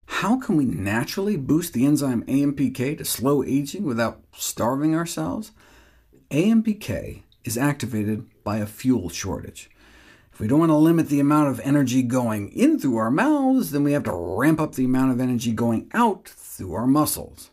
How can we naturally boost the enzyme AMPK to slow aging without starving ourselves? AMPK is activated by a fuel shortage. If we don't want to limit the amount of energy going in through our mouths, then we have to ramp up the amount of energy going out through our muscles.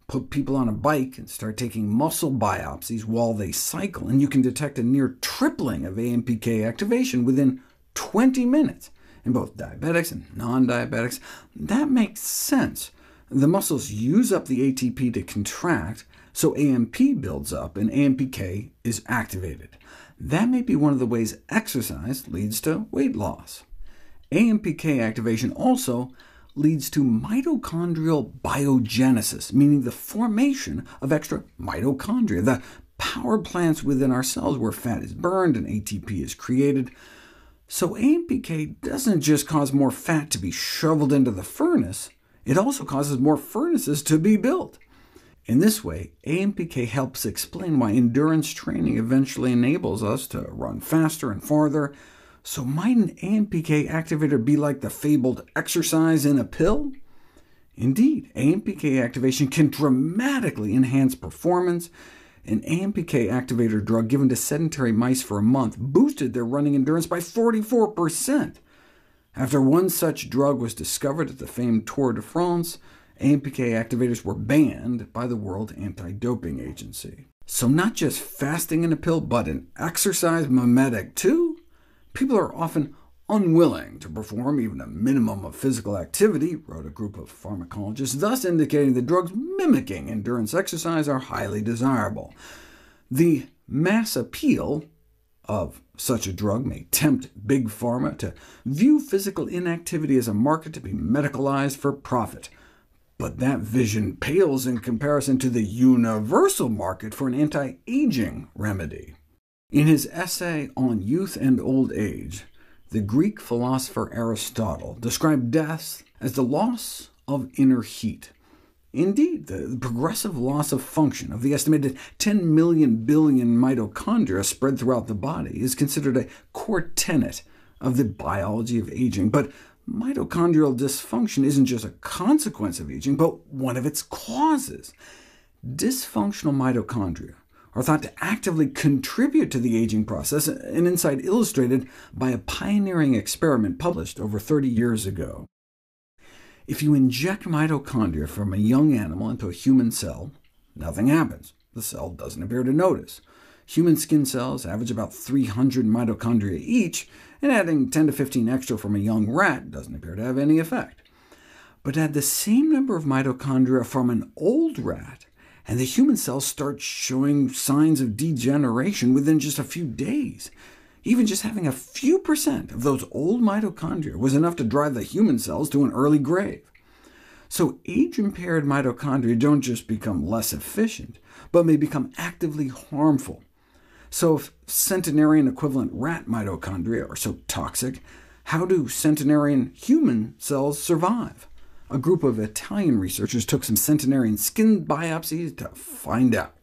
Put people on a bike and start taking muscle biopsies while they cycle, and you can detect a near tripling of AMPK activation within 20 minutes. In both diabetics and non-diabetics. That makes sense. The muscles use up the ATP to contract, so AMP builds up and AMPK is activated. That may be one of the ways exercise leads to weight loss. AMPK activation also leads to mitochondrial biogenesis, meaning the formation of extra mitochondria, the power plants within our cells where fat is burned and ATP is created. So AMPK doesn't just cause more fat to be shoveled into the furnace, it also causes more furnaces to be built. In this way, AMPK helps explain why endurance training eventually enables us to run faster and farther. So might an AMPK activator be like the fabled exercise in a pill? Indeed, AMPK activation can dramatically enhance performance. An AMPK activator drug given to sedentary mice for a month boosted their running endurance by 44%. After one such drug was discovered at the famed Tour de France, AMPK activators were banned by the World Anti-Doping Agency. So not just fasting in a pill, but an exercise mimetic too? People are often unwilling to perform even a minimum of physical activity, wrote a group of pharmacologists, thus indicating that drugs mimicking endurance exercise are highly desirable. The mass appeal of such a drug may tempt Big Pharma to view physical inactivity as a market to be medicalized for profit. But that vision pales in comparison to the universal market for an anti-aging remedy. In his essay on youth and old age, the Greek philosopher Aristotle described death as the loss of inner heat. Indeed, the progressive loss of function of the estimated 10 million billion mitochondria spread throughout the body is considered a core tenet of the biology of aging. But mitochondrial dysfunction isn't just a consequence of aging, but one of its causes. Dysfunctional mitochondria are thought to actively contribute to the aging process, an insight illustrated by a pioneering experiment published over 30 years ago. If you inject mitochondria from a young animal into a human cell, nothing happens. The cell doesn't appear to notice. Human skin cells average about 300 mitochondria each, and adding 10 to 15 extra from a young rat doesn't appear to have any effect. But add the same number of mitochondria from an old rat, and the human cells start showing signs of degeneration within just a few days. Even just having a few percent of those old mitochondria was enough to drive the human cells to an early grave. So age-impaired mitochondria don't just become less efficient, but may become actively harmful. So if centenarian-equivalent rat mitochondria are so toxic, how do centenarian human cells survive? A group of Italian researchers took some centenarian skin biopsies to find out.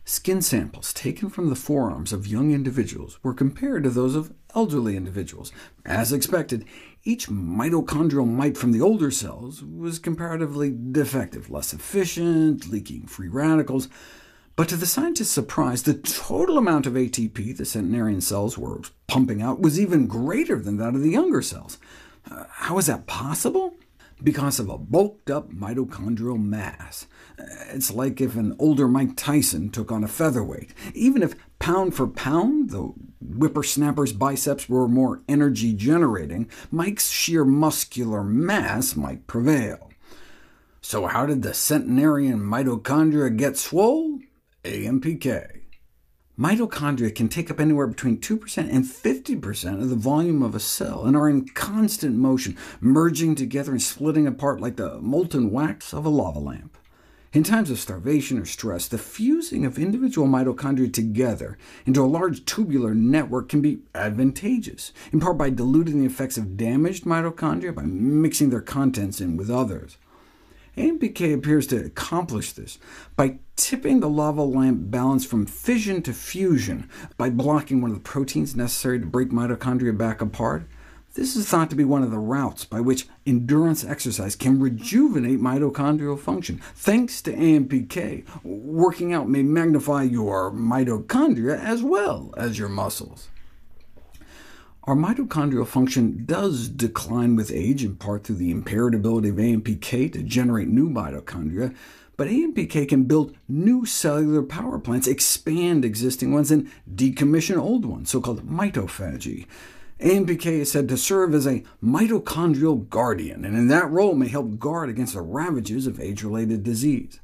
Skin samples taken from the forearms of young individuals were compared to those of elderly individuals. As expected, each mitochondrial mite from the older cells was comparatively defective, less efficient, leaking free radicals. But to the scientists' surprise, the total amount of ATP the centenarian cells were pumping out was even greater than that of the younger cells. How is that possible? Because of a bulked-up mitochondrial mass. It's like if an older Mike Tyson took on a featherweight. Even if pound for pound the whippersnapper's biceps were more energy-generating, Mike's sheer muscular mass might prevail. So how did the centenarian mitochondria get swole? AMPK. Mitochondria can take up anywhere between 2% and 50% of the volume of a cell, and are in constant motion, merging together and splitting apart like the molten wax of a lava lamp. In times of starvation or stress, the fusing of individual mitochondria together into a large tubular network can be advantageous, in part by diluting the effects of damaged mitochondria by mixing their contents in with others. AMPK appears to accomplish this by tipping the lava lamp balance from fission to fusion, by blocking one of the proteins necessary to break mitochondria back apart. This is thought to be one of the routes by which endurance exercise can rejuvenate mitochondrial function. Thanks to AMPK, working out may magnify your mitochondria as well as your muscles. Our mitochondrial function does decline with age, in part through the impaired ability of AMPK to generate new mitochondria, but AMPK can build new cellular power plants, expand existing ones, and decommission old ones, so-called mitophagy. AMPK is said to serve as a mitochondrial guardian, and in that role may help guard against the ravages of age-related disease.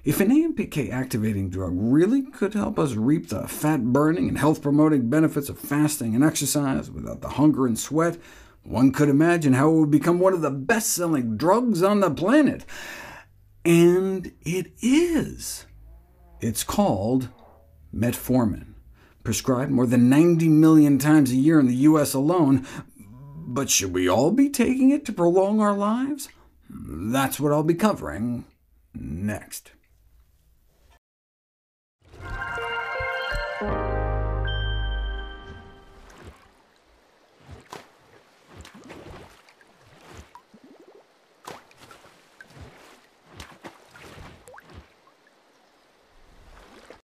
If an AMPK-activating drug really could help us reap the fat-burning and health-promoting benefits of fasting and exercise without the hunger and sweat, one could imagine how it would become one of the best-selling drugs on the planet. And it is. It's called metformin, prescribed more than 90 million times a year in the US alone. But should we all be taking it to prolong our lives? That's what I'll be covering next.